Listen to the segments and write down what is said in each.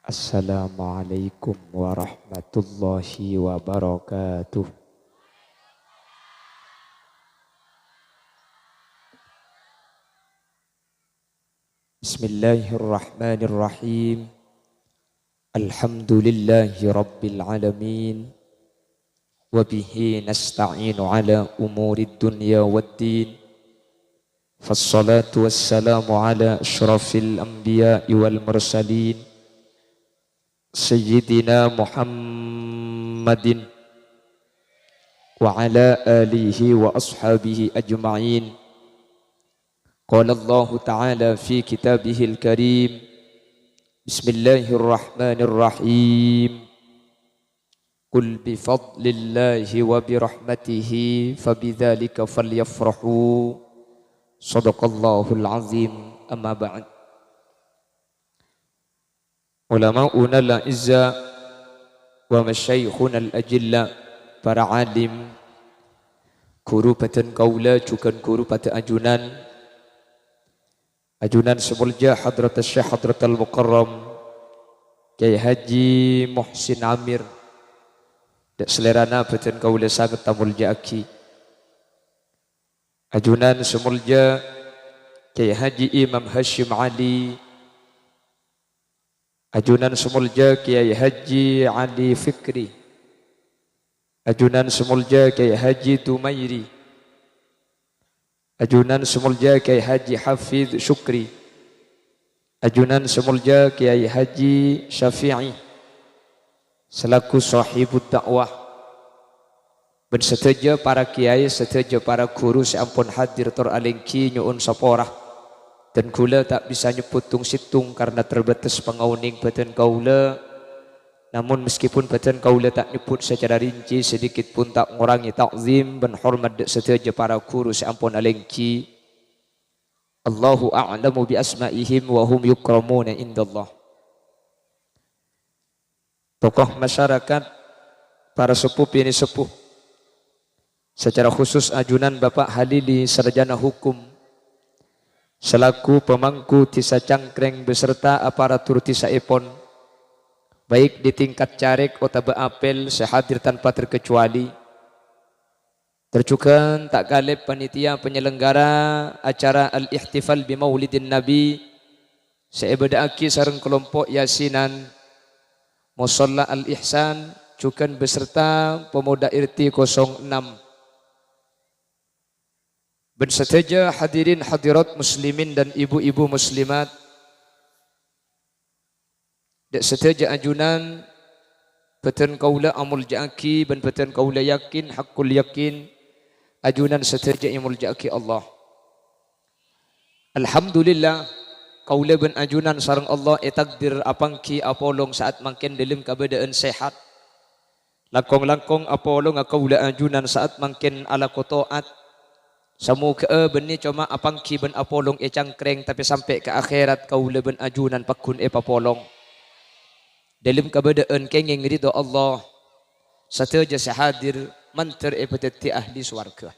Assalamualaikum warahmatullahi wabarakatuh. Bismillahirrahmanirrahim. Alhamdulillahi rabbil alamin. Wabihi nasta'inu ala umurid dunya waddin. Fassalatu wassalamu ala ashrafil anbiya'i wal mursalin. Sayyidina Muhammadin wa ala alihi wa ashabihi ajma'in. Qala Allah Ta'ala fi kitabihil karim. Bismillahirrahmanirrahim. Qul bifadlillahi wa birahmatihi fabidzalika falyafrahu. Shadaqallahul azim. Amma ba'd. Ulama'una al-izza wa masyaikhuna al-ajilla, para alim, guru batan kaula juga guru pada ajunan semulja hadrat Syekh Hadrat al-Mukarram Kyai Haji Muhsin Amir dak selerana batan kaula sangat tamulja aki. Ajunan semulja Kyai Haji Imam Hashim Ali, ajunan semulja Kiai Haji Ali Fikri, ajunan semulja Kiai Haji Tumairi, ajunan semulja Kiai Haji Hafidh Syukri, ajunan semulja Kiai Haji Syafi'i selaku sahibud dakwah, ben seteja para kiai, seteja para guru seampun hadir tor alengki nyuun saporah. Dan kula tak bisa nyeputung situng karena terbatas pengauning batan kaula. Namun meskipun batan kaula tak nyebut secara rinci, sedikit pun tak mengurangi takzim dan hormat setiap para guru seampun alengki. Allahu a'lamu bi asma'ihim wa hum yukramuna indallah. Tokoh masyarakat, para sepuh ini sepuh, secara khusus ajunan Bapak Halili sarjana hukum selaku pemangku Tisa Cangkreng beserta aparatur Tisa Epon, baik di tingkat carik atau apel sehadir tanpa terkecuali. Tercukan tak galib panitia penyelenggara acara Al-Ihtifal bi Maulidin Nabi seebadaaki sareng kelompok Yasinan Musalla Al-Ihsan cukan beserta pemuda IRT 06. Berseteja hadirin hadirat muslimin dan ibu-ibu muslimat, dek seteja ajunan batan kaula amul ja'aki dan batan kaula yakin hakul yakin ajunan seteja imul ja'aki Allah. Alhamdulillah kaula ben ajunan sareng Allah takdir apangki apolong saat mangken dalam keadaan sehat. Langkong-langkong apolong kaula ajunan saat mangken ala kotoat. Semoga benih cuma apangki ben apolong cangkreng tapi sampai ke akhirat kaula ben ajunan pakun papolong. Dalam keadaan kenging ridho Allah sateja sehadir manter peteti ahli swarga.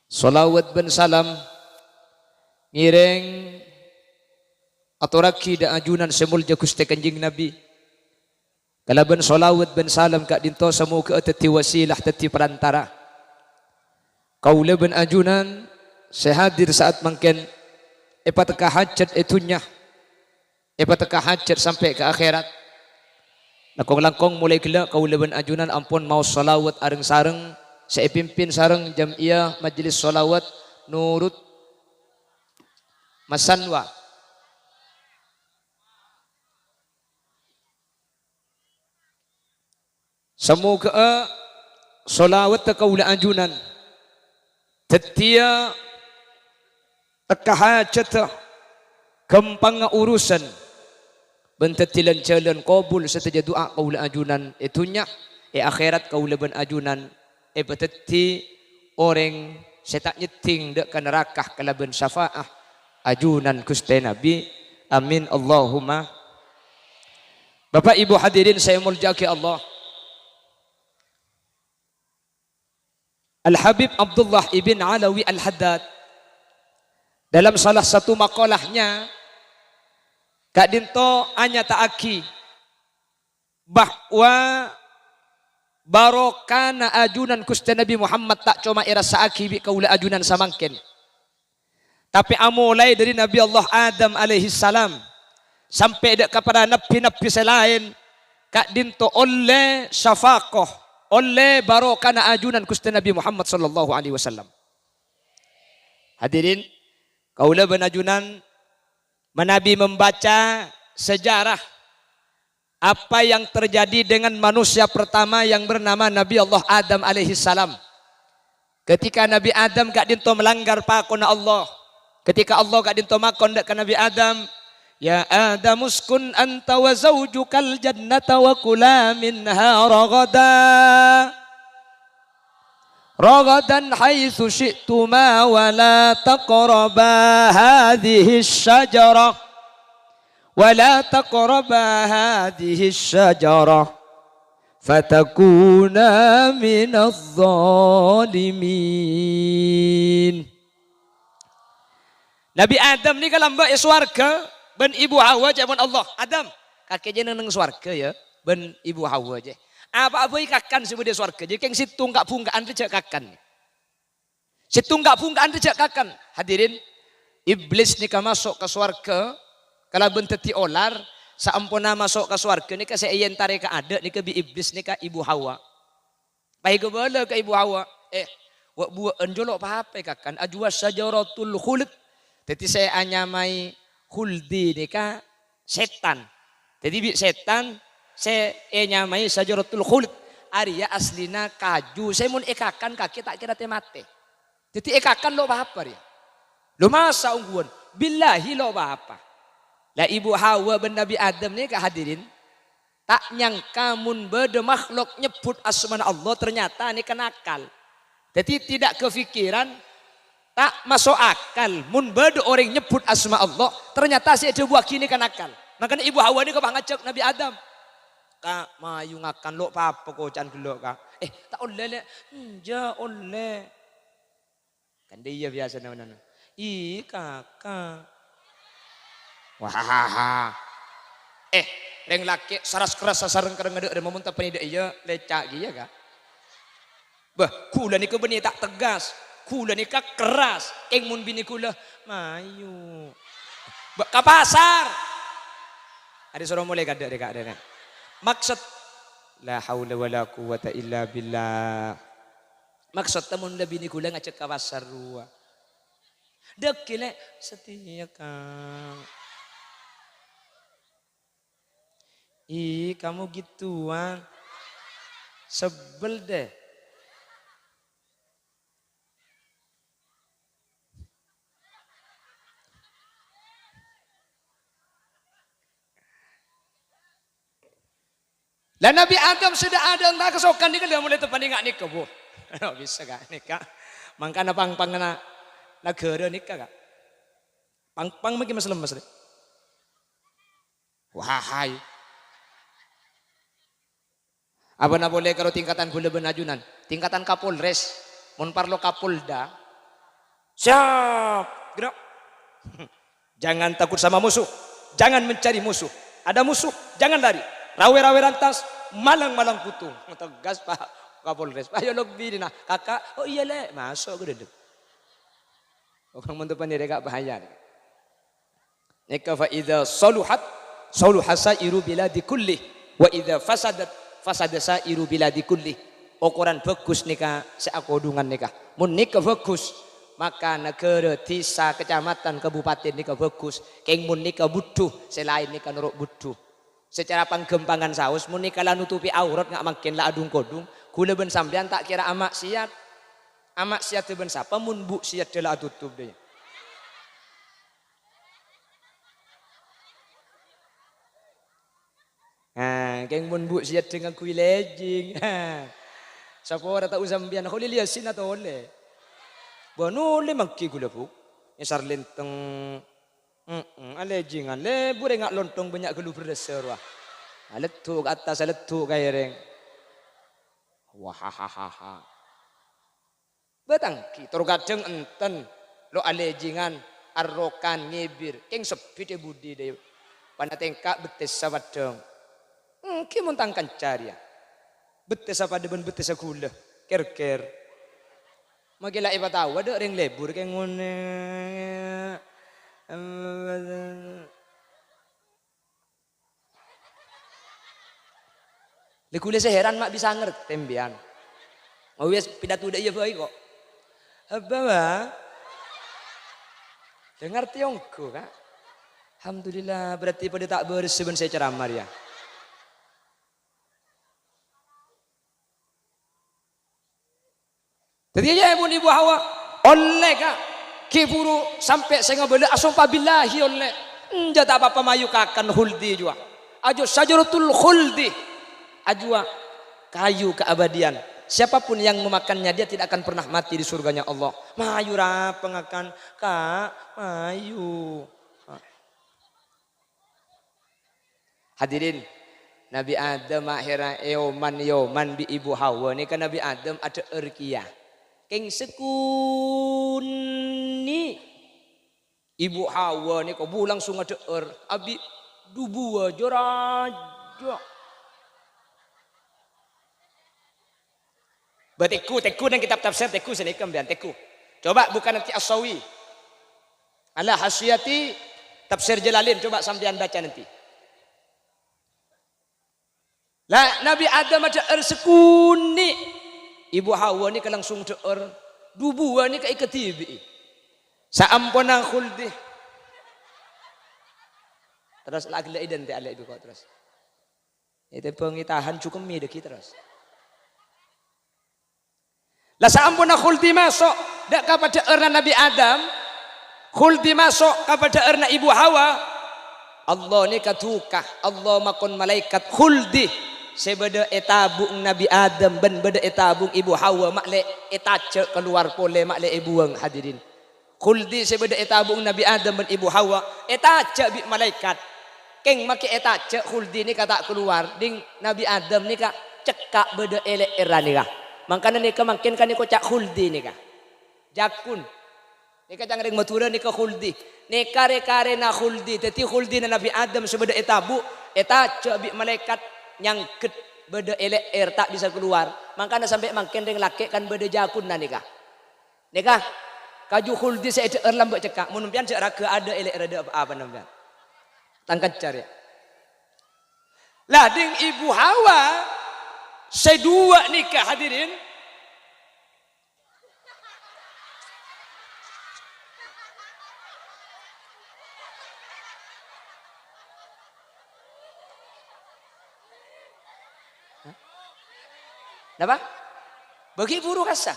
Salawat ben salam ngireng aturaki da ajunan semulja Gusti Kanjeng Nabi. Kalaban salawat ben salam kak dinto semoga teti wasilah teti perantara. Kaula ben ajunan sehadir saat mangken epateka hajat etunya, epateka hajat sampai ke akhirat. Langkong-langkong mulai gelak kaula ben ajunan ampun mau salawat areng sareng saya pimpin sareng jamiah majelis salawat nurut Masanwa. Semoga salawat kaula ajunan tetia teka hajat kempang urusan bentetilan jalan qabul seteja doa kaula ajunan itunya akhirat kaula ben ajunan beteti orang setak nyeting dek ka nerakah kalaban syafaah ajunan Gusti Nabi. Amin Allahumma. Bapak Ibu hadirin saya muljaki Allah. Al-Habib Abdullah ibn Alawi Al-Haddad dalam salah satu makalahnya Kak dinto anya taaki bahwa barokana ajunan kusta Nabi Muhammad tak cuma irasaaki bi kaula ajunan samangken. Tapi amulai dari Nabi Allah Adam alaihi salam sampai kepada nabi-nabi selain kak dinto oleh syafaqah, oleh barokana ajunan kusta Nabi Muhammad sallallahu alaihi wasallam. Hadirin, kaula benajunan menabi membaca sejarah apa yang terjadi dengan manusia pertama yang bernama Nabi Allah Adam alaihi salam. Ketika Nabi Adam gak dinto melanggar pakona Allah. Ketika Allah gak dinto makon ke Nabi Adam, ya Adam uskun anta wa zawjukal jannata wa kula minha ragadan haitsu syi'tuma wa la taqraba hadhihi asy-syajarah wa la taqraba hadhihi asy-syajarah fatakuna minadh dhalimin. Nabi Adam ni kalau mbak swarga ben ibu Hawa jaman Allah. Adam kakek jeneng nang swarga ya ben ibu Hawa je. Apa kakan sebut dia swarga. Jadi keng situ enggak bungkaan rejak kakan. Situ enggak bungkaan rejak kakan. Hadirin, iblis nika masuk ke swarga kalau ben teti olar saampuna masuk ke swarga nika seien tarik ada nika bi iblis nika ibu Hawa. Pai gebala ke ibu Hawa. Wa buat enjolok apa kakan ajwa syajaratul khuld. Jadi saya anyamai khuldi nika setan. Jadi bi setan saya nyamai syajaratul khuld. Arya aslina kaju. Saya mun ekakan kaki tak kira mate. Jadi ekakan lo apa ya? Lo masa ungguan. Billahi lo apa? Lah ibu Hawa ben Nabi Adam nih hadirin. Tak nyangka mun bede makhluk nyebut asma Allah ternyata ini kenakal. Jadi tidak kefikiran. Tak masuk akal mun bade orang nyebut asma Allah ternyata si ada buah kini kan akal. Makanya ibu Hawa ini kepang ngajak Nabi Adam. Kak mayu ngakan lo apa kocan dulu kak. Tak oleh le. Ja oleh. Kan dia biasa nama-nama. Kakak. Wah. Reng laki saras keras sasareng kereng ngedek dan memuntah penida iya lecak gitu kak. Bah kula ni kebeni tak tegas. Kula ni kak keras, mun bini kula mayu. Ke pasar. Ada suruh mulai kada dek. Maksud la haula wala quwata illa billah. Maksud temun da bini kula ngajak ke pasar rua. Dek kile setia kang. Kamu gituan. Sebel deh. Lah Nabi Adam sudah ada entah kesokan ni kan dia mulai terpanding ngak nikah bu. Bisa gak nikah? Mangkana pang na negara nikah gak? Pang mungkin mas lemes deh. Wahai. Apa na boleh kalau tingkatan gula benajunan? Tingkatan Kapolres, mon parlo Kapolda. Siap, gerak. Jangan takut sama musuh, jangan mencari musuh. Ada musuh, jangan lari. Rawe-rawe rantas, malang-malang putung. Tegas Pak Kapolres. Ayo lebih dina. Kakak, oh iya le, masuk ke dedek. Orang mentupan diri kak bahaya. Nika fa idza saluhat sairu biladi kulli wa idza fasada sairu biladi kulli. Ukuran bagus nika seakodungan nika. Mun nika bagus maka negara, desa, kecamatan, kabupaten nika bagus. Keng mun nika buduh, selain nika nuruk buduh. Secara penggempangan saus muni kala nutupi aurat nggak makin lah adung kodung gula ben sampean tak kira amak siat ben sapa mun bu siat dela tutup deh. Keng mun bu siat dengan kui lejing. Sapa ora tak usah sampean ko liliasin atau oleh. Bonole magki gula bu. Nyasar lenteng alejingan le bure ngak lontong banyak gelu berdasar wah. Aletuk atas aletuk kaireng. Wahahaha. Betangki torgajeng enten lo alejingan arrokan ngibir keng sepi de budi de. Panatengka betes sawadong. Ki muntangkan cari ya. Betes apa deban betes gula. Ker-ker. Magila iba tahu ada ring lebur kayak ngone. Lekule seheran mak bisa ngerti tembian. Oh wes pidato dah iya baik kok. Apa bah? Dengar tiongku kak. Alhamdulillah berarti pada tak berseben saya ceramah ya. Jadi aja pun ibu Hawa oleh kak kiburu sampai saya ngabela asumpah billahi oleh enggak tak apa-apa mayu kakan huldi juga. Ajo sajaratul khuldi. Ajwa kayu keabadian. Siapapun yang memakannya dia tidak akan pernah mati di surganya Allah. Mayu pengakan kak mayu. Hadirin, Nabi Adam akhirnya yoman bi ibu Hawa ni kan Nabi Adam ada erkiyah. Keng sekuni ibu Hawa ni kau bu langsung ada abi dubu jorajo. Berteku dan kitab tafsir teku sini kembian teku. Coba bukan nanti As-Sawi. Ala Hasyati tafsir Jalalin coba sampean baca nanti. Lah Nabi Adam ada sekuni. Ibu Hawa ni kan langsung ada dubu ni kai ketibi. Saampona khuldi. Terus lagi identik alai ibu kau terus. Itu pengitahan cukup mi deki terus. Lah saampuna khuldi masuk dak kepada erna Nabi Adam, khuldi masuk kepada erna Ibu Hawa. Allah ni katukah, Allah makon malaikat khuldi sebeda etabung Nabi Adam ben beda etabung Ibu Hawa makle etace keluar pole makle ibuang hadirin. Khuldi sebeda etabung Nabi Adam ben Ibu Hawa etace bi malaikat. Keng make etace khuldi ni kata keluar ding Nabi Adam ni ka cekak beda elek era ni kah. Makanya nika makin kan niko cak khuldi nika. Jakun. Nika jangan ring matura nika khuldi. Nika rekare na khuldi. Teti khuldi na Nabi Adam sebeda etabu. Eta cabi malaikat nyangket beda elek tak bisa keluar. Makanya sampai makin ring laki kan beda jakun na nika. Nika kaju khuldi saya lambat cekak. Munumpian cek raga ada elek rada apa namanya. Tangkat cari. Lah ding Ibu Hawa sedua nikah hadirin. Kenapa? Bagi buru kasa.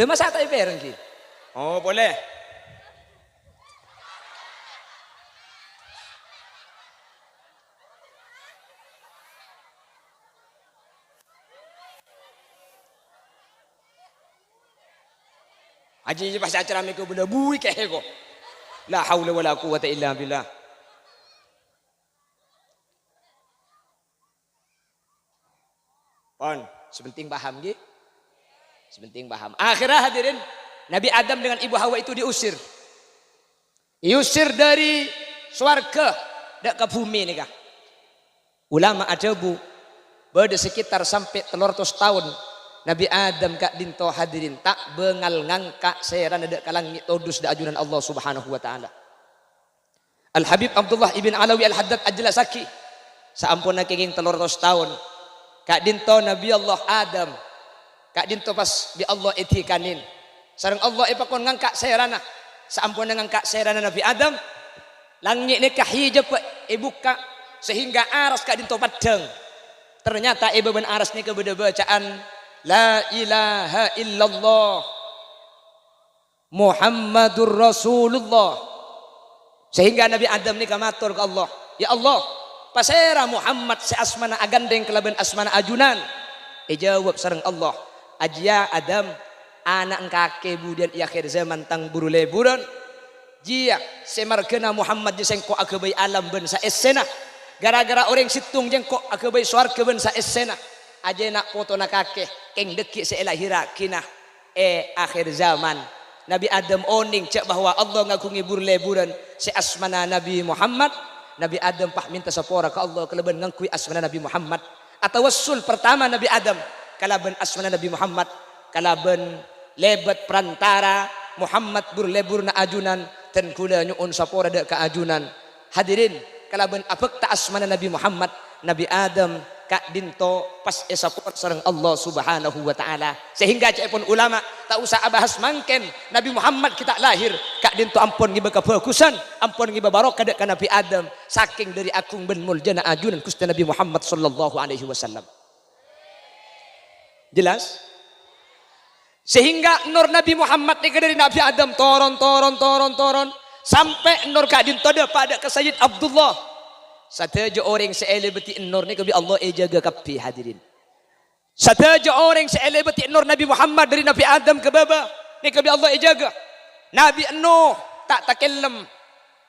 Lemas tak ibaran ki. Oh boleh. Aji pas acara mereka benda bui ke hego. La haula wala quwata illa billah. Pon, sebenting paham nggih? Sebenting paham. Akhirnya hadirin, Nabi Adam dengan Ibu Hawa itu diusir. Diusir dari swarga dak ke bumi nih kah. Ulama ajabu pada sekitar sampai 300 tahun Nabi Adam kak dinto hadirin tak bengal ngangka seran ada kalang todus da ajunan Allah Subhanahu wa taala. Al Habib Abdullah ibn Alawi Al Haddad ajlasaki saampuna kenging 300 tahun kak dinto Nabi Allah Adam kak dinto pas bi Allah etikanin sareng Allah ipakon ngangka serana saampuna ngangka serana Nabi Adam langit ni kahijab ibuka sehingga aras kak dinto padang ternyata ibu ben aras ni kebeda bacaan La ilaha illallah Muhammadur Rasulullah. Sehingga Nabi Adam ni kamatur ke Allah, ya Allah pasera Muhammad se asmana agandeng kelaban asmana ajunan. Jawab sareng Allah, ajya Adam anak kake budian akhir zaman tang buru leburan jia semargena Muhammad jengko akabai alam ben sa esena gara-gara orang situng jengko akabai swarga ben sa esena aja nak foto nak kake keng dekik seelahira kina akhir zaman Nabi Adam oning cek bahwa Allah ngaku ngibur leburan se asmana Nabi Muhammad Nabi Adam pah minta sapora ke Allah kalaban ngangkui asmana Nabi Muhammad. Atau wassul pertama Nabi Adam kalaban asmana Nabi Muhammad, kalaban lebat perantara Muhammad burlebur na ajunan ten kula nyuun sapora de ke ajunan. Hadirin kalaban apek ta asmana Nabi Muhammad, Nabi Adam kak dinto pas esapor sareng Allah Subhanahu wa taala. Sehingga cepon ulama tak usah abahas mangken Nabi Muhammad kita lahir kak dinto ampun ngiba kefokusan, ampun ngiba barokah dek ka Nabi Adam saking dari akung ben muljana ajunan Gusti Nabi Muhammad sallallahu alaihi wasallam. Jelas? Sehingga nur Nabi Muhammad ni dari Nabi Adam toron sampai nur kak dinto de pada ke Sayyid Abdullah. Sataja orang seelebeti nur ni kebi Allah jaga kapi hadirin. Sataja orang seelebeti nur Nabi Muhammad dari Nabi Adam ke baba ni kebi Allah jaga. Nabi Nuh tak takellam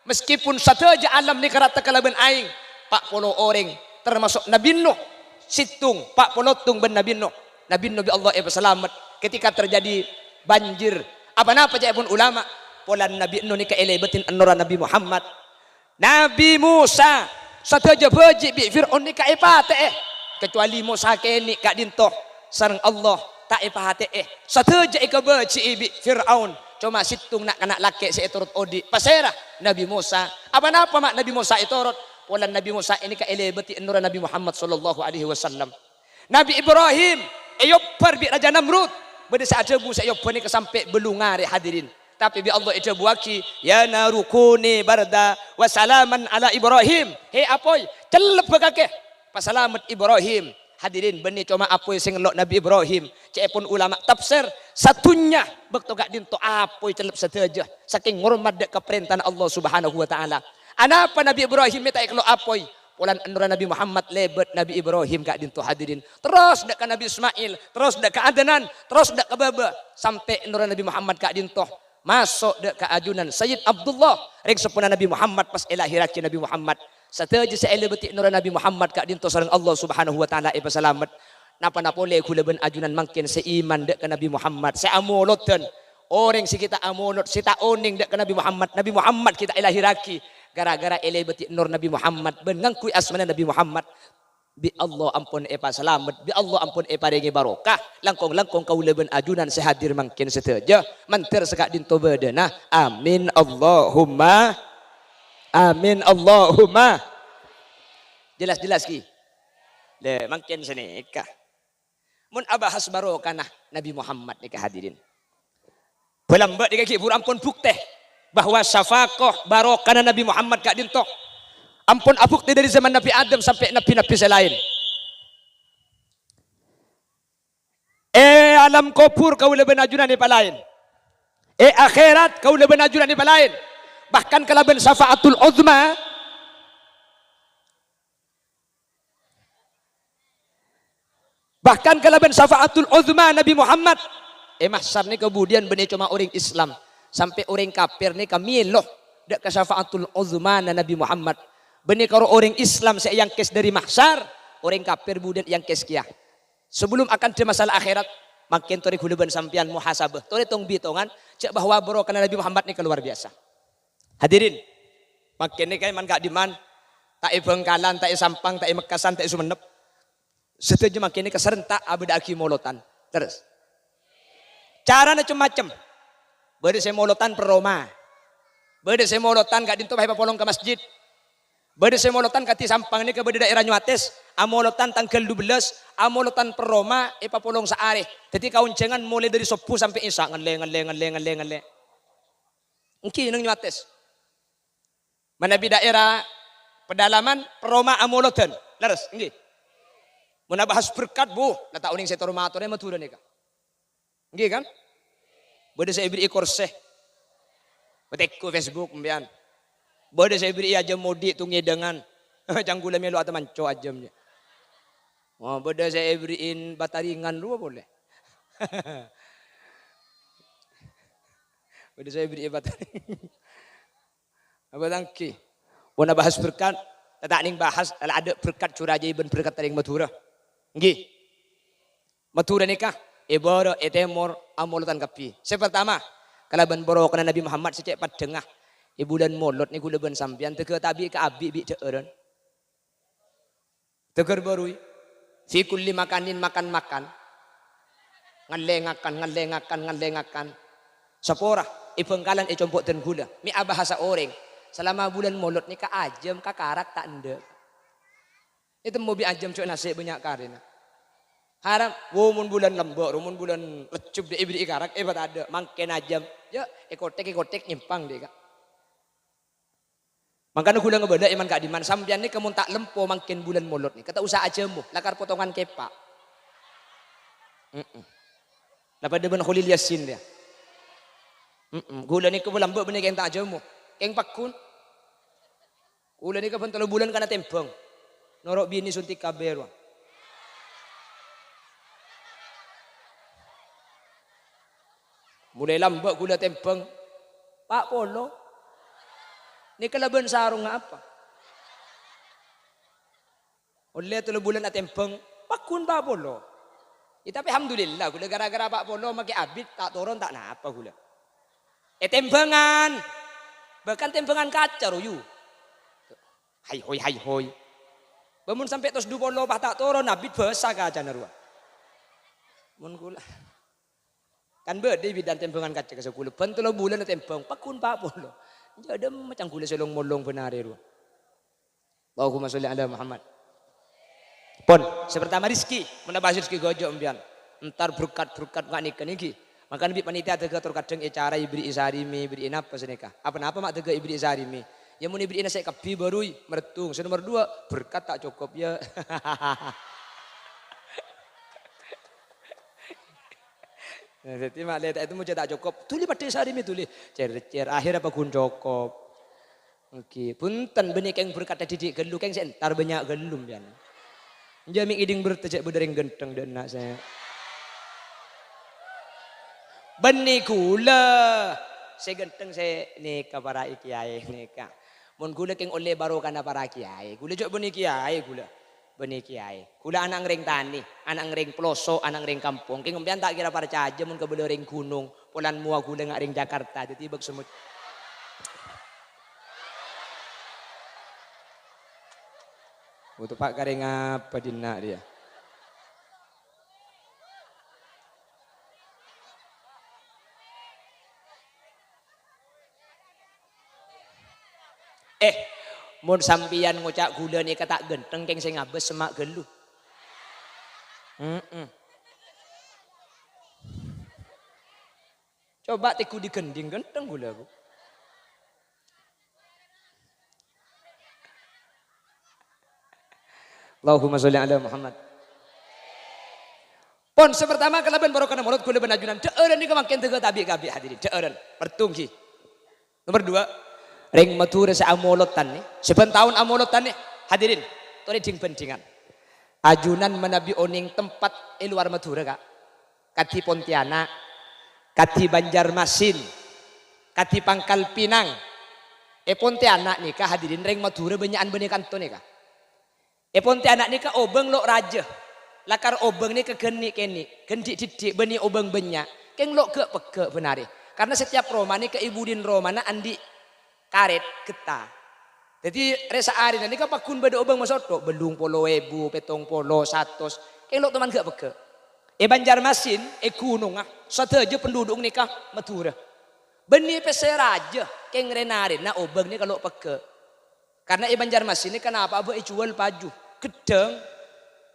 meskipun sataja alam ni karata kalaban aing 40 orang termasuk Nabi Nuh situng 40 tung ben Nabi Nuh. Nabi Nuh bi Allah selamat ketika terjadi banjir. Apa-apa aja pun ulama polan Nabi Nuh ni keelebetin nur Nabi Muhammad. Nabi Musa sataja beji bi Fir'aun ni ka ipate kecuali Musa keni kak dintoh sareng Allah tak ipate sataja ika beji bi Fir'aun cuma situng nak kena laki seeturut odi pasera Nabi Musa apa-apa mak Nabi Musa iturut polan Nabi Musa ini ka elebeti nur Nabi Muhammad sallallahu alaihi wasallam. Nabi Ibrahim eyopar bi Raja Namrud bade saat jebu sayopar ni kesampe belungare hadirin. Tapi bi Allah itu buaki ya narukuni barda wa salaman ala Ibrahim. Hei apoy celep bekake pasalamat Ibrahim. Hadirin benih cuma apoy sing lok Nabi Ibrahim. Cepun ulama tafsir satunya bekto gak dinto apoy celep sateja saking ngurmat dek keperintahan Allah Subhanahu wa taala. Anapa Nabi Ibrahim minta iklo apoy polan anura Nabi Muhammad lebet Nabi Ibrahim gak dinto hadirin. Terus dek Nabi Ismail, terus dek Adnan, terus dek baba sampai anura Nabi Muhammad gak dinto masuk dek ke ajunan Sayyid Abdullah ring sepuna Nabi Muhammad pas elahiraki Nabi Muhammad sataja saelebeti nur Nabi Muhammad kak dinto sareng Allah Subhanahu wa taala ipa selamat napa-napa boleh kula ben ajunan mangkin seiman dek ke Nabi Muhammad seamoloten orang si kita amolot si ta oning dek ke Nabi Muhammad kita elahiraki gara-gara elebeti nur Nabi Muhammad ben ngangkui asmana Nabi Muhammad bi Allah ampun epa selamat bi Allah ampun epa rengi barokah langkong kau leben ajunan sehadir mangkin seteja mantir sekak dinto bedena amin Allahumma jelas ki le mangkin senika mun abahas barokah nah Nabi Muhammad nikah hadirin pelambak dikaki bur ampun bukti bahwa syafaqah barokah Nabi Muhammad kak dinto ampun abuk dari zaman Nabi Adam sampai nabi-nabi selain. Alam kubur kau lebih najunan di palain. Akhirat kau lebih najunan di palain. Bahkan kalaban syafaatul uzma. Bahkan kalaban syafaatul uzma Nabi Muhammad. Mahsyar ni kemudian benih cuma orang Islam sampai orang kafir ni kami loh dak ke syafaatul uzma Nabi Muhammad. Benih karo orang Islam saya yang kes dari mahsyar, orang kafir budan yang kes kia. Sebelum akan ada masalah akhirat, makin tori huluban sampian muhasabah. Tori tong bitongan, cek bahwa barokah Nabi Muhammad ni keluar biasa. Hadirin, makin ni kayak man gak diman, tak Bengkalan, tak Sampang, tak Mekasan, tak Sumenep. Setuju makin ni keserentak abad aki molotan. Terus, cara macam-macam. Bade saya molotan per Roma, bade saya molotan gak dinto bahaya polong ke masjid. Bade semolotan kati Sampang ni ke bade daerah Nyuates, amolotan tanggal 12, amolotan per Roma ipapulong sa are. Jadi kauncengan mulai dari 10 sampai Isa ngale. Engki nang Nyuates. Manabi daerah pedalaman per Roma amolotan. Laras, engki. Mun bahas berkat bu, nata uning setor matore matura nika. Engki kan? Bade saya beri korse. Betekku Facebook mbian. Bade saya beri aja modi tungi dengan janggula melu atau manco ajamnya. Oh, bade saya beriin bataringan lu boleh. Bade saya beri bataringan. Apa tangki? Bona bahas berkat, tak ning bahas ada berkat curaja iban berkat taring matura. Nggih. Matura nikah ibara etemor amulutan kapi. Yang pertama, kalaban borokana Nabi Muhammad secek padengah bulan molot ni kula ben sampean teke tabi ke abi bi ceureun. Teger barui. Fi kulli makanin makan. Ngalengakan. Sapora ipengkalan compok dan gula. Mi bahasa orang. Selama bulan molot ni ka ajem ka karak tak ende. Itu mau bi ajem cok nasi banyak karena. Harap mun bulan lembok, mun bulan lecup de ibri karak bat ada mangken ajem. Ya ekotek nyimpang deh kak. Makanya gula ngebeda iman kak diman sampean ni kamu tak lempo makin bulan molot ni kata usaha aja mu lakar potongan kepak. Lepas dia ben khulil yasin dia. Gula ni ke lambok benih keng tak aja mu keng pakun. Gula ni ke pentol bulan kana tempeng. Norok bini suntik kaber. Mulai lambok gula tempeng. Pak Polo. Ini kelaban sarung apa? Oleh 3 bulan at tempeng, pakun Pak Polo. Tapi alhamdulillah, gula gara-gara Pak Polo makai abit tak turun tak napa gula. Tempengan, bahkan tempengan kaca royu. Hai hoi. Bangun sampai tos 2 Polo tak turun abit besar kaca narua. Mun gula. Kan bede bidan tempengan kaca ke sekula. Pentolo bulan at tempeng, pakun Pak Polo. Jadi macam gula selong molong benari ru. Allahumma sholli ala Muhammad. Pon, sepertama rizki, menambah rizki gojo ambian. Entar berkat ngak nikah niki. Maka nabi panitia tega terkadang cara ibri isarimi, ibri inapa seneka. Apa mak tega ibri isarimi. Ya mun ibri ina saya kapi barui meretung. Nomor 2 berkat tak cukup ya. Jadi mak lihat itu muncul tak cukup. Tuli pada sehari ini tuli. Cer akhir apa kun cukup. Oke, punten benih keng berkata didik gelu keng sentar banyak gelum ya. Jami iding bertejak berdering genteng dan nak saya. Benih gula. Saya genteng saya nikah para kiai nikah. Mun gula keng oleh baru kana para kiai. Gula jok benih kiai gula. Benih kiai. Kula anak ngering tani, anak ngering pelosok, anak ngering kampung. Keng empian tak kira percaya aja mun kebele ring gunung, polan mua kula ngak ring Jakarta. Jadi bag semut. Untuk Pak Karing apa dina dia? Mun sampian ngocak gula ni kata genteng keng saya ngabes semak gelu. Coba tiku di gending genteng gula bu. Allahumma sholli ala Muhammad. Pon sepertama kelaban baru kena mulut gula benajunan. Deureun ni kemakin teu tabi kabi hadirin. Deureun pertung ki. Nomor 2. Ring mature sa amolotan ni. 7 tahun amolotan ni. Hadirin. Tore ding pendingan. Ajunan menabi oning tempat luar Madura kak. Kati Pontianak. Kati Banjarmasin. Kati Pangkal Pinang. Pontianak ni kak hadirin. Ring Madura banyakan benih kanto ni kak. Pontianak ni kak obeng lo raja. Lakar obeng ni ke geni keni. Gendik didik benih obeng banyak. Keng lo ke peke benari. Karena setiap Roma ni ke ibu din Roma na andi karet getah. Jadi resa ari nanti kan pakun beda obeng masoto belung polo ebu petong polo satos. Kelok teman gak beke. Banjarmasin gunung sateja penduduk nikah Madura. Beni peseraja keng renari na obeng ni kalau peke. Karena Banjarmasin ni kenapa abu jual paju gedeng.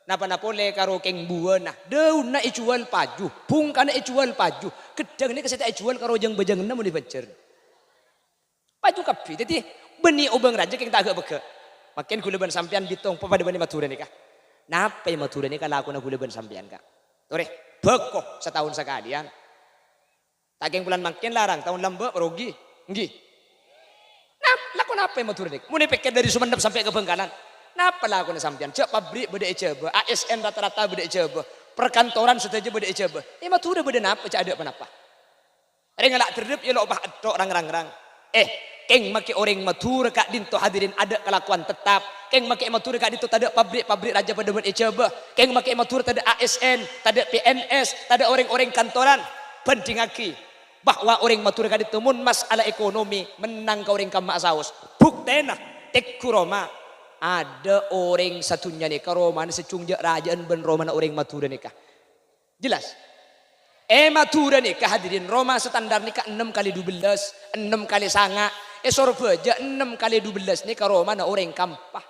Napa pole karo keng buana. Daun na jual paju, bungkana jual paju. Gedeng ni keseta jual karo jeng bejeng na muni becer. Paju kapi, jadi benih obeng raja yang tak agak beke. Makin gula ban sampian bitong pada benih Madura ni kah? Napa yang Madura ni kalau aku nak gula ban sampian kah? Tore, bekoh setahun sekalian. Tak yang bulan makin larang, tahun lembek rugi, ngi. Nah, laku napa yang Madura ni? Muni pikir dari Sumenep sampai ke Bengkalan. Napa laku nak sampian? Cek pabrik beda ecebe, ASN rata-rata beda ecebe, perkantoran saja beda ecebe. Madura beda napa? Cak ada apa napa? Rengalak terdeep ya lo bah adok rang. Keng make orang Madura kak dinto hadirin ada kelakuan tetap. Keng make Madura kak dinto tada pabrik raja pada ben eceba. Keng make Madura tada ASN, tada PNS, tada orang-orang kantoran. Bandingaki bahwa orang Madura kadi temun masalah ekonomi menang ke orang kama saus. Buktena tekku Roma ada orang satunya nih ke Roma secungjak rajaan ben Roma orang Madura nikah. Jelas? Madura nikah hadirin Roma standar nikah 6 kali 12, 6 kali sanga. Sorbeja 6 kali 12 nih ke Roma na orang kampah.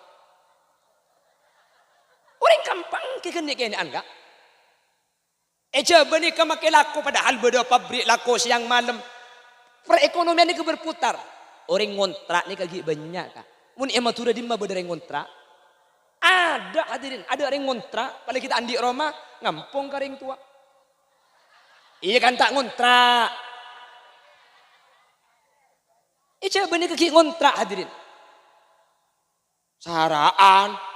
Orang kampang kekene angka. Coba nih makai laku padahal beda pabrik laku siang malam. Perekonomian ini berputar. Orang ngontrak nih kaki banyak kak. Mun Madura di mana beda ngontrak? Ada hadirin, ada orang ngontrak. Paling kita andi Roma ngampung karing tua. Iya kan tak ngontrak. Coba nih kaki ngontrak hadirin. Saraan.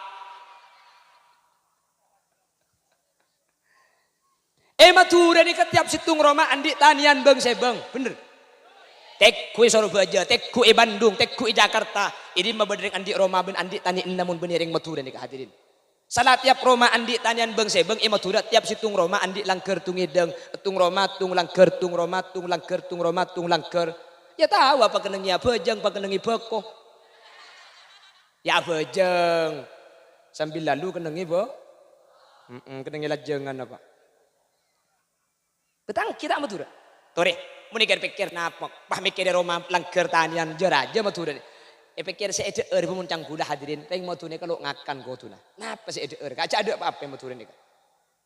Madura nih ketiap situng Roma andi tanian bang sebang. Bener. Tekku Surabaya, tekku Bandung, tekku Jakarta. Ini mah bener andi Roma ben andi tani namun bener yang Madura nih hadirin. Salah tiap Roma andi tanian bang sebang Madura tiap situng Roma andi langker tungideng, tung Roma tung langker tung Roma tung langker tung Roma tung langker. Ya tahu apa kenengi bejeng, apa kenengi beko. Ya bejeng. Sambil lalu kenengi bo. Kenengi lajengan apa? Betang kita Madura. Tore, menikah pikir napa? Bah mikir Roma langker tanian jeraja Madura. Pikir saya eder pemuncang gula hadirin. Peng Madura kalau ngakan kau tuna. Napa saya eder? Kaca ada apa Madura nih?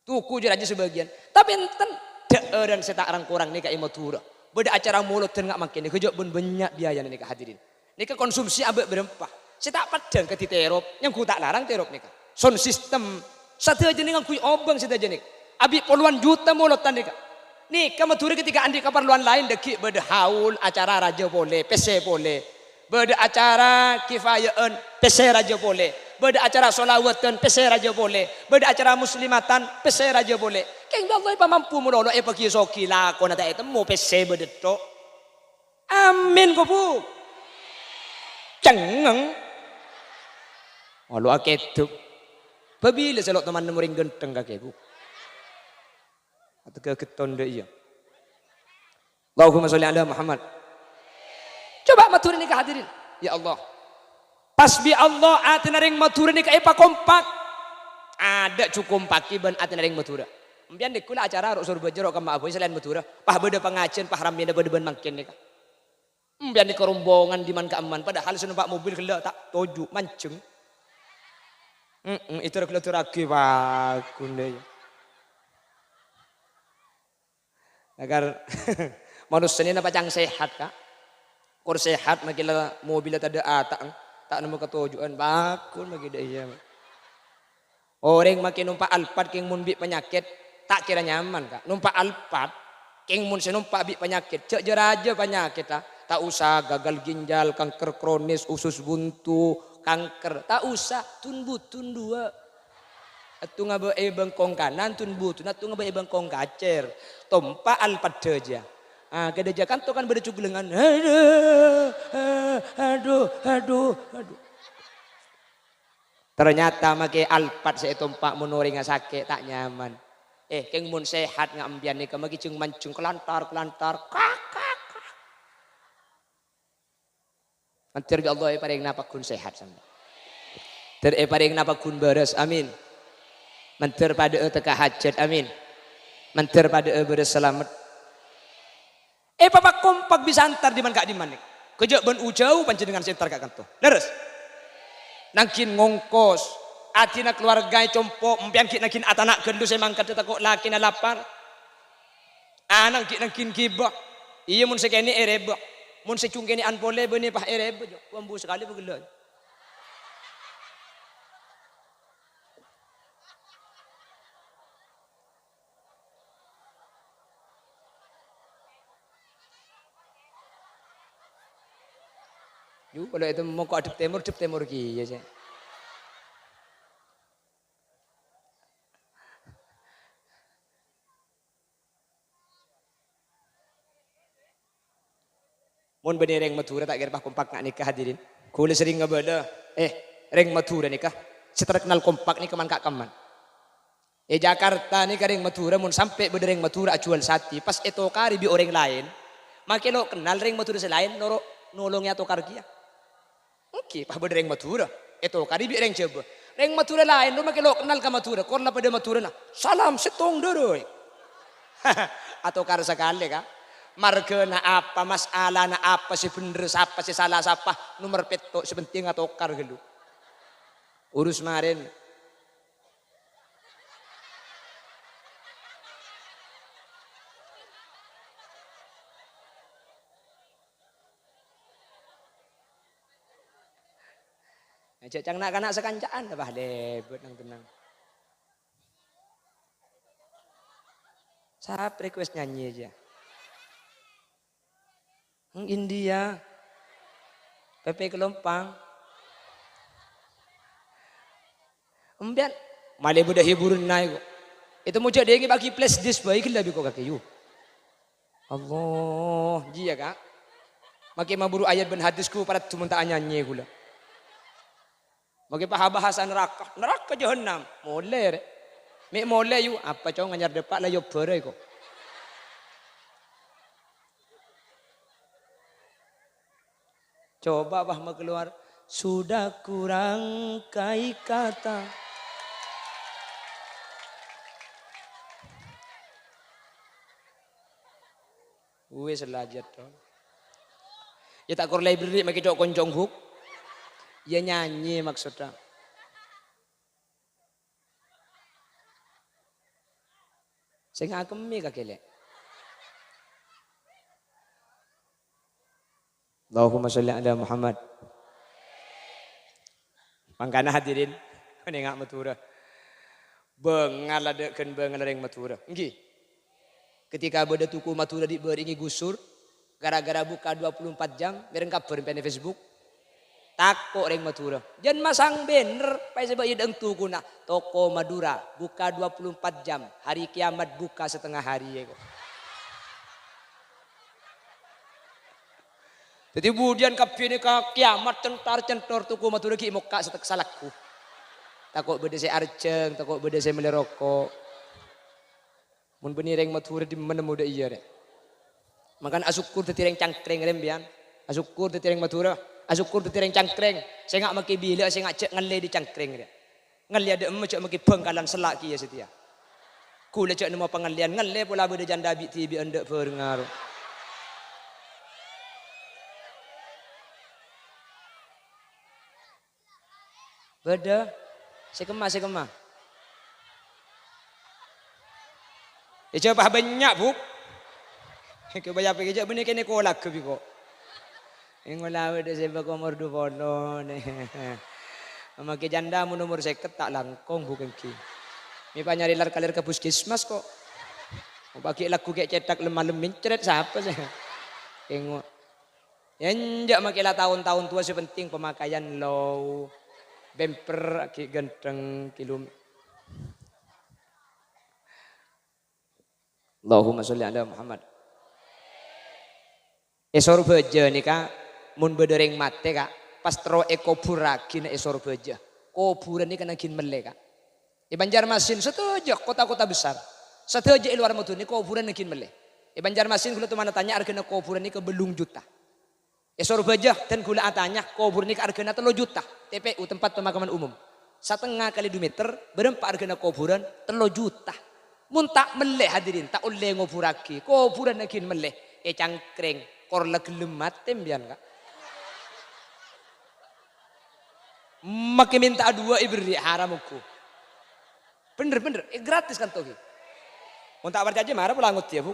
Tuku jeraja sebagian. Tapi enten deeran saya tak orang kurang nih kayak Madura. Beda acara mulut dan nggak makin. Kejauh pun banyak biaya nih hadirin. Nih konsumsi abek berempah. Saya tak padang ke terop. Yang ku tak larang terop nih. Sound system. Satu aja nih ngakui obang satu aja nih. Abi puluhan juta mulut tadi nih. Nih, Madura ketika andi keperluan lain deki beda haul acara raja boleh, PC boleh. Beda acara kifayaan, PC raja boleh. Beda acara solawatan, PC raja boleh. Beda acara muslimatan, PC raja boleh. Kaya Allah mampu mulolo pagi soki lakon ada itu mau PC beda tok. Amin kau bu. Cengeng. Walau aketuk. Babila selok teman muring genteng kakeku. Atau keton deh iya. Allahumma sholli ala Muhammad. Coba Madura nikah hadirin. Ya Allah. Pasbi Allah atina ring Madura nikah epa kompak. Ada cukup paki ban atina ring Madura. Mbian dekula acara rok Surabaya rok kama aboy selain Madura. Pah beda pengajian pah rambian beda ban makin nikah. Mbian di kerombongan di man keaman padahal sunumpak mobil kelak tak toju mancung. Itu rek lagi bagus deh. Agar manusia ini apa cang sehat kak? Kor sehat makilah mobil ada atang tak nemu ketujuan bakul magi iya. Orang makin numpak Alphard king mun bi penyakit tak kira nyaman kak. Numpak Alphard king mun senumpak bi penyakit cek jeraja penyakit tak usah gagal ginjal, kanker kronis, usus buntu, kanker tak usah tun dua. Atu ngabe bengkong kanan tun butu, atu ngabe bengkong kacer. Tompa Alphard aja. Kada jakan to kan beda cugelengan. Aduh. Ternyata make Alphard saya tompak menori nga sakit tak nyaman. Keng mun sehat nga ambian nika magi cung mancung kelantar. Kak. Antir Allah paring napa kun sehat sama. Ter paring napa kun beres amin. Mentir pada teka hajat amin. Mentir pada berselamat. Papa kompak bisa antar di man kak di manik. Kejak ben ujau panjenengan sentar kak kanto. Leres. Nangkin ngongkos. Atina keluarga compo. Mpiangkit nangkin atanak gendus emang kata kok laki na lapar. Nangkin kibak. Iya mun sekeni ereba. Mun secungkeni anpole beni pah ereba. Wambu sekali begelai. Yuk kalau itu mau kok adep temur ki ya sih. Mun bener reng Madura tak kira pah kompak nak nikah hadirin. Kule sering ngabada. Reng Madura nikah. Seterkenal kompak nih keman kak keman. Jakarta nih reng Madura mun sampai bener reng Madura jual sati. Pas itu kari bi orang lain. Makin lo kenal ring Madura selain noro nolongnya tokar kia. Oke, pak ring Madura. Itu kari bi ring coba. Ring Madura lain lo makin lo kenal ke Madura. Korla pada Madura na. Salam setong doroy. Atau kar sekali kak. Marga na apa masalah na apa si bener apa si salah siapa nomor petok sepenting atau kar gelu. Urus marin. Cek cang nak kanak sekancaan bah lebet nang tenang. Siapa request nyanyi aja. India, Pepe Kelompang. Embian, malah budak hiburan naik. Itu mau jadi yang bagi flash disk baik lebih kok kakek you. Allah, dia kak. Makin maburu ayat ben hadisku pada cuma tak nyanyi gula. Bagi bahasa neraka jahanam, molek. Mek molek you apa cong nganyar depak lah yo berai kok. Coba bah mau keluar. Sudah kurang kai kata. Wes selajat dong. Ya tak kor library makin cok konjong huk. Ya nyanyi maksudnya. Saya ngakemi kakek. Allahumma sholli ala Muhammad. Mangkana hadirin, nengak Madura. Bengal adekeun bengal ring Madura. Nggih. Ketika beda tuku Madura di beringi gusur, gara-gara buka 24 jam, mereng kabar di Facebook. Takok ring Madura. Jan masang banner, pai sebab ieu tuku na toko Madura buka 24 jam, hari kiamat buka setengah hari kok. Jadi kemudian kabeh kiamat centar-centor tuku Madura ki muka setek salakku. Takut beda saya arceng, takut beda saya melerokok. Mun benih ring Madura di mana muda iya deh. Makan asukur teti ring cangkreng rembian. Asukur teti ring Madura, asukur teti ring cangkreng. Saya ngak maki bila, saya ngak cek ngale di cangkreng dia. Ngale ada emme cek maki bengkalan selak kia setia. Kula cek nama pengalian ngale pula beda janda bi tibi anda pengaruh. Beda, saya kemah. Ya coba banyak bu. Coba ya pergi coba ni kene kolak ke biko. Ngolah beda saya berumur 20 nih. Makai janda mu nomor 50 tak langkong bukan ki. Mi panyari kalir ke puskesmas kok. Bagi laku kayak cetak lemah-lemin ceret siapa sih? Tengok. Yang jak makilah tahun-tahun tua sepenting pemakaian low. Bemper ki ganteng kilum. Allahumma sholli ala Muhammad. Esor beja nih kak, mun bedereng mate kak, pastro ekoburagin esor beja. Kuburan ini kena kin mele kak. Di Banjarmasin setuju kota-kota besar. Setuju luar mutu ini kuburan kin mele. Di Banjarmasin kalau tu mana tanya argana kuburan ini ke belung juta. Esor beja dan gula atanya kuburan ini ke argana 3 juta. TPU tempat pemakaman umum. 1,5 kali 2 meter berempat argana kuburan 3 juta. Mun tak meleh hadirin tak oleh ngopuraki. Kuburan kin meleh. Cangkreng korla gelem matem bian kak. Makin minta 2 ibri haramku. Bener gratis kan toh. Mun tak percaya marah pulang ngut ya bu.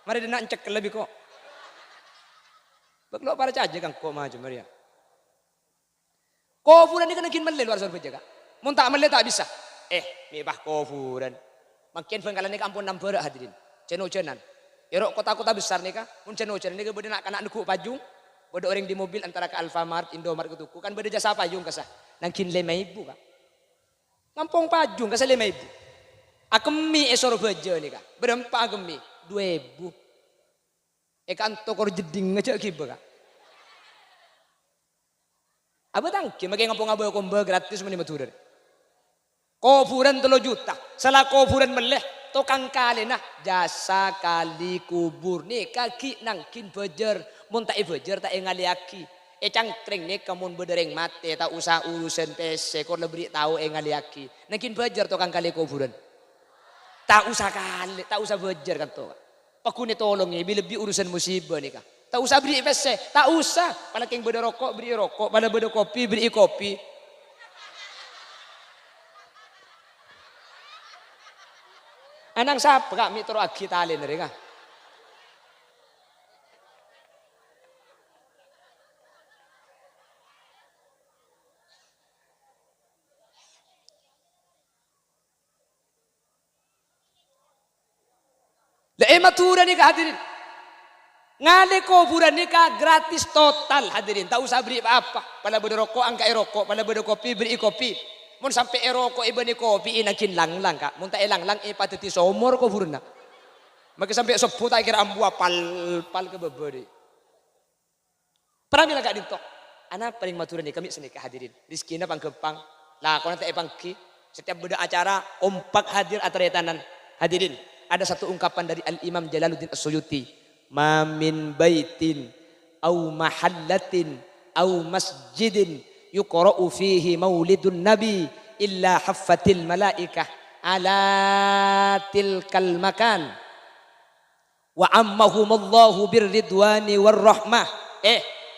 Mari dia nak cek lebih kok. Beklok para caja kan kok maju Maria. Kuburan ini kena kin meleh luar surga kak. Mun tak meleh tak bisa. Mibah kuburan. Makin pengkalan ini kampung 6 berak hadirin. Ceno-cenan. Erok kota-kota besar nih kak. Mun ceno-cenan ini kemudian nak nuku pajung. Bodoh orang di mobil antara ke Alfamart, Indomaret ke tuku. Kan beda jasa pajung kesah. Nangkin 5.000 kak. Kampung pajung kesah 5.000. Akemi esor beja nih kak. Berempat akemi. 2.000. Kan tokor jeding ngecek kiba kak. Apa tangki? Makai ngampung komba gratis meni Madura. Kuburan 3 juta. Salah kuburan meleh tukang kali nah jasa kali kubur nih kaki nangkin bejer mun tak bejer tak ngaliaki cangkring nih kamun bedereng mate tak usah urusan PC kor lebih tahu ngaliaki nangkin bejer tukang kali kuburan tak usah kali tak usah bejer kan tuh pakune tolong ya lebih urusan musibah nih kah tak usah beri PC tak usah pada keng beda rokok beri rokok pada beda kopi beri kopi. Anang siapa kak mitro agi talen mereka. Lah matura nih hadirin. Ngale kuburan nikah gratis total hadirin. Tak usah beri apa-apa. Pada beda rokok angka rokok, pada beda kopi beri kopi. Mun sampai rokok ibani kopi inakin lang-lang kak. Mun tak lang-lang pateti somor kuburan nak. Maka sampai sebut tak kira ambu pal ke beberi. Pernah bilang kak dinto. Anak paling matura nih kami senikah hadirin. Rizkina pangkepang. Lah kau nanti pangki. Setiap beda acara kompak hadir atau retanan hadirin. Ada satu ungkapan dari Al-Imam Jalaluddin As-Suyuti. Ma min baitin au mahallatin au masjidin yuqra'u fihi maulidun nabi illa haffatil malaikah ala tilkal makan wa ammahumullahu birridwani warrahmah.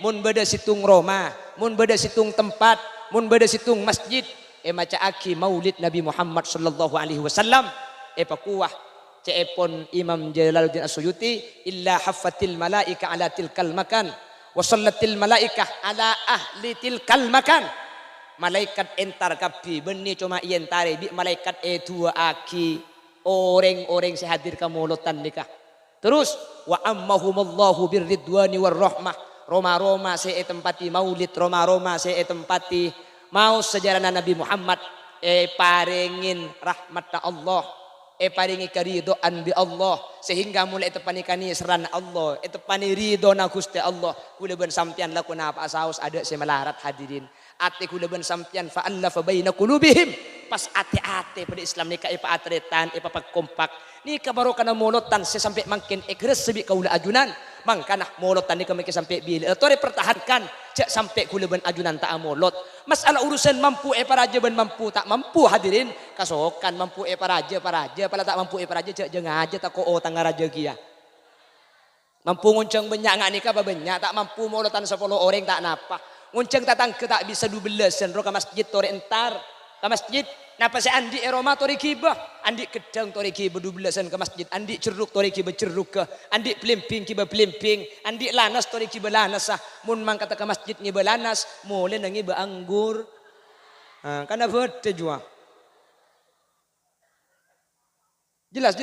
Mun beda situng Roma, mun beda situng tempat, mun beda situng masjid maca aki maulid Nabi Muhammad sallallahu alaihi wasallam pakuah ceepon Imam Jalaluddin As-Suyuti illa haffatil malaika ala tilkal makan wa sallatil malaikah ala ahli tilkal makan. Malaikat entar kapi benih cuma ientare bi malaikat dua aki orang-orang sehadir kamulutan nikah. Terus wa ammahumullahu birridwani warrahmah. Roma-roma saya tempati maulid Roma-roma saya tempati mau sejarah Nabi Muhammad paringin rahmat Allah paringi karidoan bi Allah sehingga mulai tepani kani seran Allah tepani ridho na Gusti Allah kula ben sampean laku apa saus ada saya melarat hadirin ate kula ben sampean fa allafa baina qulubihim pas ate-ate pada Islam nikah atretan pagkompak nikah baru kana molotan saya sampai makin egres sebi kaula ajunan mangkana molotan nikah makin sampai bil tore pertahankan cak sampai kula ben ajunan tak molot masalah urusan mampu paraja ben mampu tak mampu hadirin kasokan mampu paraja pala tak mampu paraja cak jeung aja tak ko tangga raja kia mampu ngunceng banyak ngak nikah banyak tak mampu molotan 10 orang tak napa ngunceng tatang ke tak bisa 12 ro ka masjid tore entar ka masjid napa si andi Roma tori kibah andi kedang tori kibah 12 ke masjid andi ceruk tori kibah ceruk ke andi pelimping kibah pelimping andi lanas tori kibah lanas mun mang kata ke masjid ngibah lanas mulai ngibah anggur karena berde jua jelas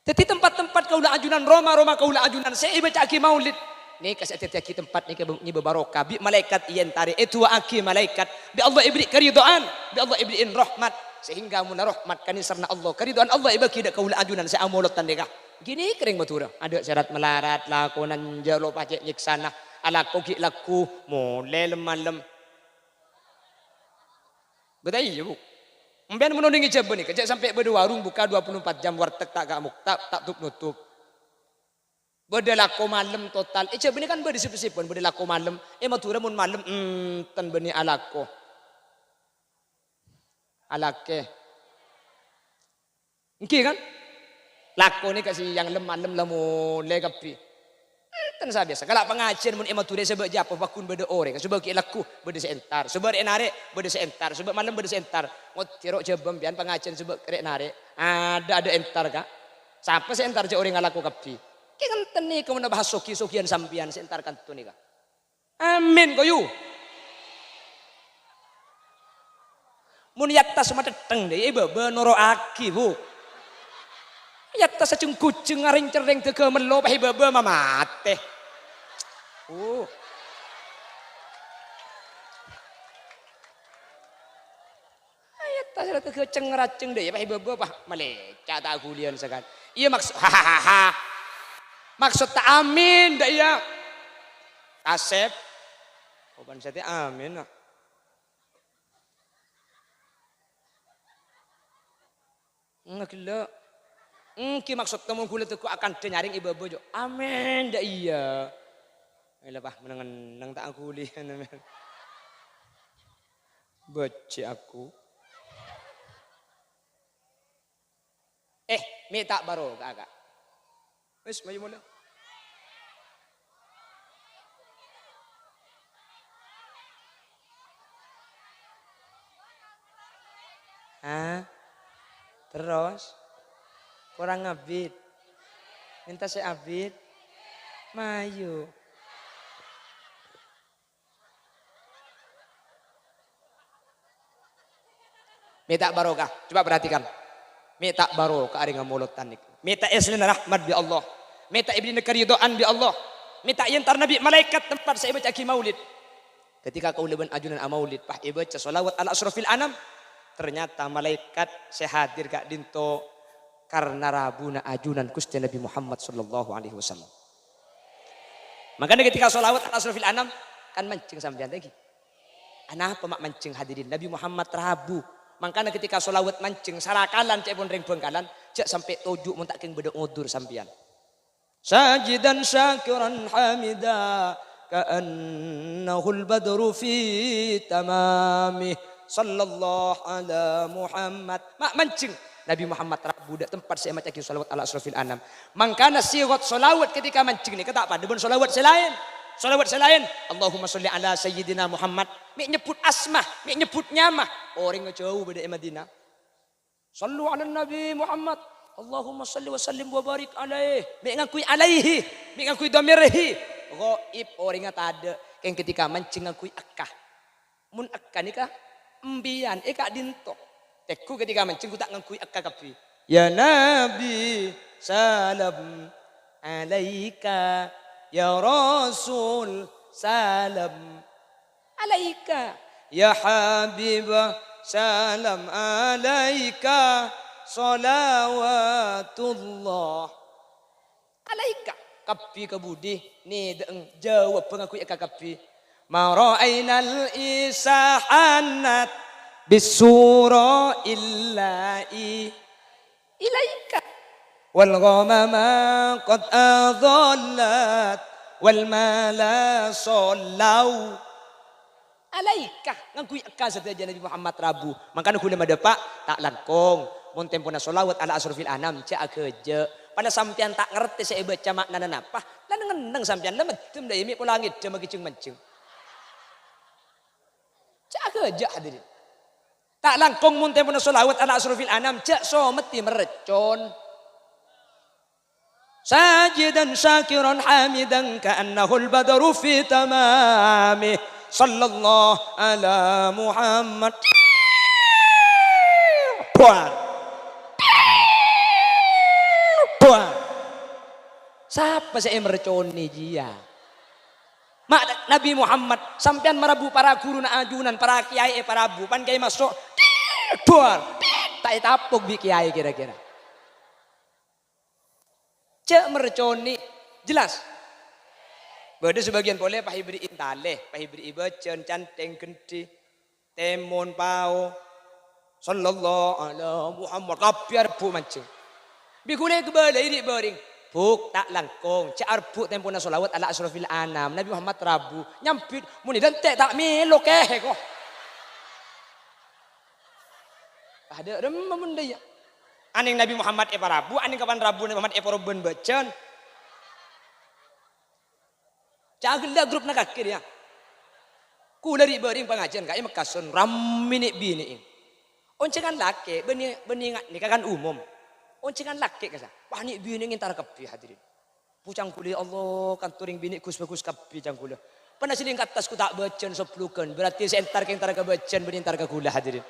jadi tempat-tempat kaulah ajunan Roma kaulah ajunan saya baca aki maulid nih kasih hati-hati tempat nih barokah bi malaikat iyan tari itu aki malaikat bi Allah ibri keridoan bi Allah ibriin rahmat sehingga mun rahmat kani sarna Allah keridoan Allah ibaki dak kaula ajunan saya amolotan deka gini kering batura ada syarat melarat lakonan jalo pacek nyiksana ala koki laku mulai lemalem betai ya bu mben menundingi jeb nih kejak sampai berwarung buka 24 jam warteg tak gamuk tak tutup beda lako malam total cek benih kan beda sip-sipun beda lako malam matura mun malam tan benih alako alake engki kan lako ni kasih yang malam lamu legapi tan sa biasa kalau pengajian mun matura sebab japo bakun beda ore sebab ki laku beda seentar sebab enare beda seentar sebab malam beda seentar ngotiro jebam pian pengajian sebab rek nare ada entar kak siapa seentar je orang ngalaku kapi kan teni kamu nak bahas sokian sampian sentarkan tu nika. Amin koyu. Mun yatta semua teteng deh, benoro aki bu. Yatta sacung kucing ngaring cereng teke melo pahi bebe mamate. Yatta sira teke cengraceng deh, pahi bebe pah maleca tak kulian sekan. Iya maksud hahaha. Maksud tak amin dah ya. Kasep. Oban saya amin. Nah. Ngagila. Ki maksud temu kula tuh akan denyaring ibu bojo. Amin dah iya. Ayolah bah menengen nang tak aku lihat. Beci aku. Minta baru kakak. Wes maju mula. Hah? Terus? Kurang abid. Minta saya abid. Mayu. Minta barokah. Coba perhatikan. Minta barokah ari ngamulut tanik. Minta islina rahmat bi Allah. Minta ibni keridoan bi Allah. Minta yantar nabi malaikat tempat saya baca ki maulid. Ketika kau leban ajunan maulid, pah baca salawat ala asrafil anam. Ternyata malaikat saya hadir gak dinto karena rabuna ajunan Gusti Nabi Muhammad sallallahu alaihi wasallam. Makanya ketika salawat ala asrafil anam kan mancing sampean lagi. Apa mak mancing hadirin Nabi Muhammad rabu. Makanya ketika solawat mancing sarakalan cek pun ring bengkalan cek sampai tojuk mun tak keng bedok ngudur sampean. Sajidan syakiran hamida ka'annahul badru fi tamamih sallallahu ala Muhammad. Mak mancing Nabi Muhammad rabu dak tempat saya maca solawat ala asrafil anam. Makanya sirat solawat ketika mancing ni kata apa? Debon solawat selain. Salawat selain Allahumma sholli ala sayyidina Muhammad. Mik nyebut asmah, mik nyebut nyamah. Orang jauh beda Madinah. Sallu ala Nabi Muhammad. Allahumma sholli wa sallim wa barik alaihi. Mik ngakui alaihi, mik ngakui dhamirhi. Ghaib orang ada yang ketika mancing ngakui akkah. Mun akkah nikah embian kak dinto. Teku ketika mancing ku tak ngakui akkah kapi. Ya Nabi salam alaika. Ya Rasul salam alaika. Ya Habibah salam alaika. Salawatullah alaika. Kapi kebudi ni jawab pengaku eka kapi. Ma ra'ainal isahanat bisura illa ilaika. والغمما قد أضلت والملا صلوا عليك ngangkui akasa saja Nabi Muhammad rabu makanya kula madepak tak langkong mun tempona solawat ala asrofil anam cak akeje pada sampean tak ngerti saya baca makna napa lan ngeneng sampean lemedem da yemi langit de magicing mancing cak akeje hadirin tak langkong mun tempona solawat ala asrofil anam cak so meti merecon Sajidan syakiran hamidan ka'annahul badru fi tamamih sallallahu ala Muhammad. Puan. Siapa saya merconi dia? Mak Nabi Muhammad sampean marabu para guru na ajunan para kiai para abu pan kiai masuk. Puan. Tak tapuk bi kiai kira-kira. Cek merconi jelas. Bada sebagian boleh pahibri intale, pahibri ibacen canteng genti, temon pau, sallallahu ala Muhammad kapiar bu mancing. Bikule kebalai di baring, buk tak langkong, cek arbu tempona solawat ala asrofil anam, Nabi Muhammad rabu, nyampit, muni dan tak melo kok. Ada remah benda ya. Aning Nabi Muhammad rabu, aning kapan rabu Nabi Muhammad roben bacan. Cagila grup nak kakir ya. Ku dari bering pengajian kaya mekasun ramini bini. Oncengan laki beni ni kan umum. Oncengan laki kasa. Wah ni bini ngintar kapi hadirin. Pucang kuliah Allah kan turing bini kus bagus kapi cang kuliah. Pernah siling katas ku tak bacan seplukan. Berarti sentar ke entar ke bacan beni entar ke kuliah hadirin.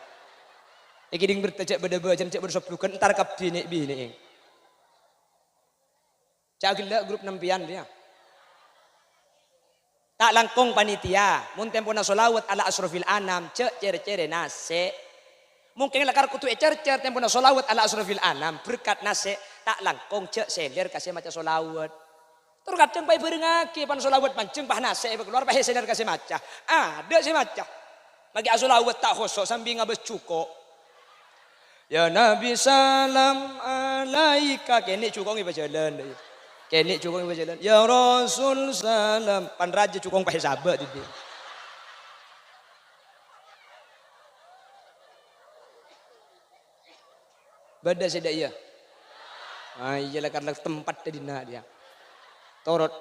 Iki ding bertejak beda bajan cek berseplukan entar kap bini. Cagila grup nempian dia. Tak langkong panitia, mun tempona solawat ala asrofil anam cek cere-cere nase. Mungkin lakar kutu cer-cer tempona solawat ala asrofil anam berkat nase tak langkong cek seler kasih maca solawat. Terus kadang pai berengake pan solawat mancing pah nase keluar pah seler kasih maca. Ada sih maca. Bagi asolawat tak khosok sambil ngabes cuko. Ya Nabi salam alaika. Kene cukong iba jalan. Kene cukong iba jalan. Ya Rasul salam. Pan raja cukong pakai sahabat itu. Beda sedak iya. Iyalah karena tempat tadi nak dia. Torot.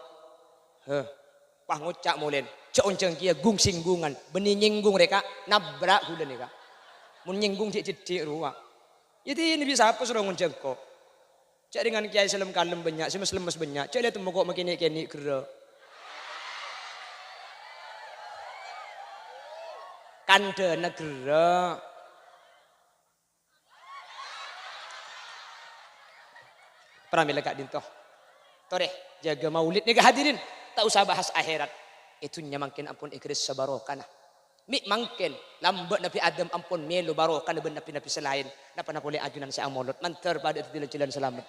Pah ngocak molen. Cak onceng kia gung singgungan. Benih nyinggung mereka. Nabrak gula nika. Mun nyinggung cik ruang. Jadi ini bisa apa suruh ngonceng kok. Cak dengan kiai selam kalem banyak. Lemes banyak. Cak lihat kok makin kini kera. Kanda negara. Pramila kak dintoh. Toreh jaga maulid nih hadirin. Tak usah bahas akhirat. Itunya makin ampun ikris sabarokana. Mik makin lambat Nabi Adam ampun melu barokah ben nabi-nabi selain. Napa boleh ajunan si amolot. Mantar pada itu jalan selamat.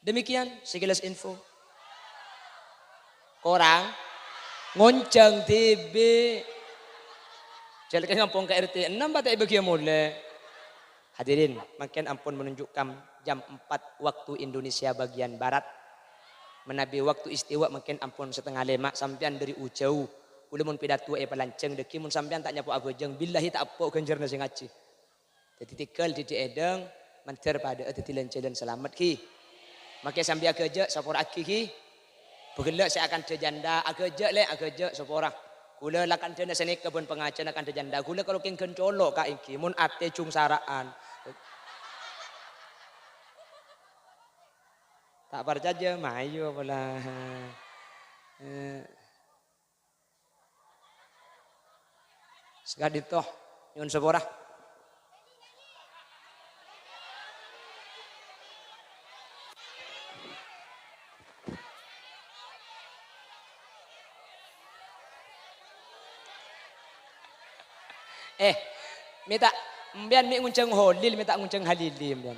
Demikian sekilas info. Korang ngoncang TB. Jalan kampung ke RT 6 batai bagi mulai. Hadirin, makin ampun menunjukkan jam 4 waktu Indonesia bagian Barat. Menabi waktu istiwa makin ampun setengah 5 sampean dari ujau. Kula mun pidato palanceng deki mun sampean tak nyapo abojeng billahi tak apa ganjarna sing ngaji. Jadi tikal di edeng manter pada dadi jalan selamat ki. Make sambil agak sapor aki ki. Begelak saya akan janda agak le agak sapora. Kula lakan dana seni kebun pengajian akan janda. Kula kalau king kencolok ka iki mun ate cung saraan. Tak percaya mayu pula. Sekali toh nyun sepora. Minta mbian mi ngunceng holil minta ngunceng halilim mbian.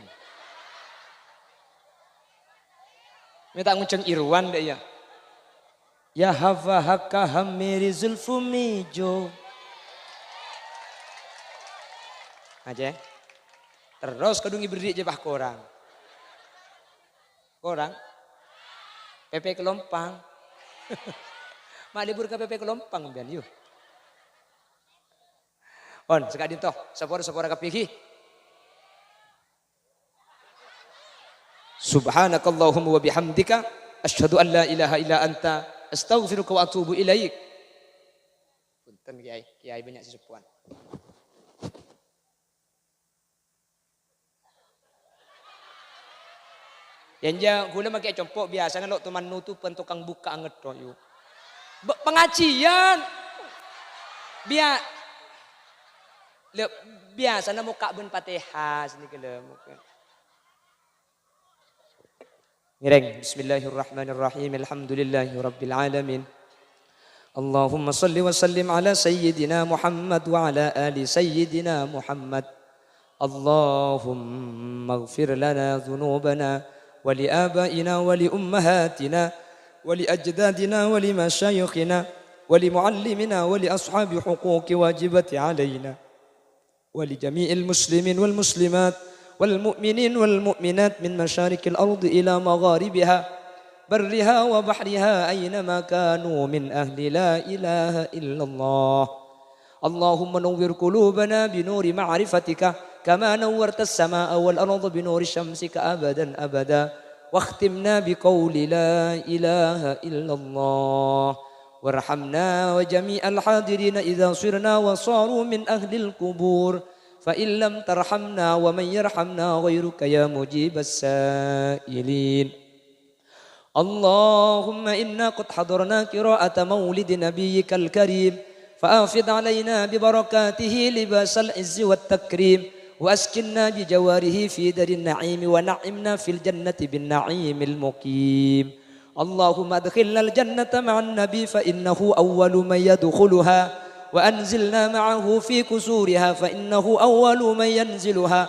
Minta ngunceng irwan deh ya. Ya hawa haka hamiri zulfumijo. Aja. Terus kedungi beri je bah korang. Korang. PP Kelompang. Mak libur ke PP Kelompang mbian yuk. On sekadin toh sepora kapiki. Subhanakallahumma wa bihamdika asyhadu an la ilaha illa anta astaghfiruka wa atubu ilaik. Punten kiai banyak sesepuan. Yanja gula make compok biasa kan lo teman nutu tukang buka anget to yuk. Pengajian. Biasa na muka ben Fatihah sini kele muka. Ngereng bismillahirrahmanirrahim alhamdulillahirabbil alamin. Allahumma salli wa sallim ala sayyidina Muhammad wa ala ali sayyidina Muhammad. Allahumma ighfir lana dhunubana wa li abaina wa li ummahatina wa li ajdadina wa li masyayikhina wa li muallimina wa li ashabi huquqi wajibati alaina. ولجميع المسلمين والمسلمات والمؤمنين والمؤمنات من مشارق الأرض إلى مغاربها برها وبحرها أينما كانوا من أهل لا إله إلا الله. اللهم نور قلوبنا بنور معرفتك كما نورت السماء والأرض بنور شمسك أبدا أبدا واختمنا بقول لا إله إلا الله. وارحمنا وجميع الحاضرين إذا صرنا وصاروا من أهل القبور فإن لم ترحمنا ومن يرحمنا غيرك يا مجيب السائلين. اللهم إنا قد حضرنا قراءة مولد نبيك الكريم فأفض علينا ببركاته لباس العز والتكريم وأسكننا بجواره في دار النعيم ونعمنا في الجنة بالنعيم المقيم. اللهم ادخلنا الجنة مع النبي فإنه أول من يدخلها وأنزلنا معه في كسورها فإنه أول من ينزلها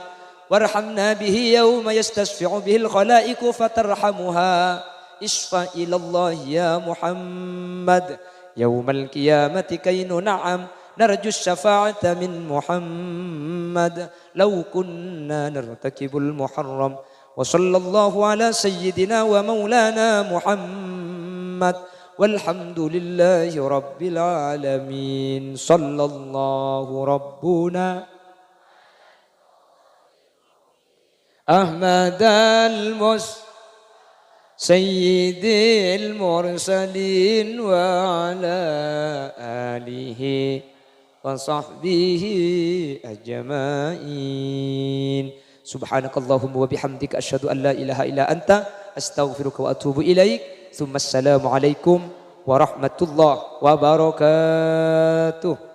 وارحمنا به يوم يستشفع به الخلائق فترحمها. اشفع إلى الله يا محمد يوم القيامة كي ننعم نرجو الشفاعة من محمد لو كنا نرتكب المحرم وصلى الله على سيدنا ومولانا محمد والحمد لله رب العالمين صلى الله ربنا أحمد سيد المرسلين وعلى آله وصحبه أجمعين سبحانك اللهم وبحمدك أشهد أن لا إله إلا أنت أستغفرك وأتوب إليك ثم السلام عليكم warahmatullahi wabarakatuh.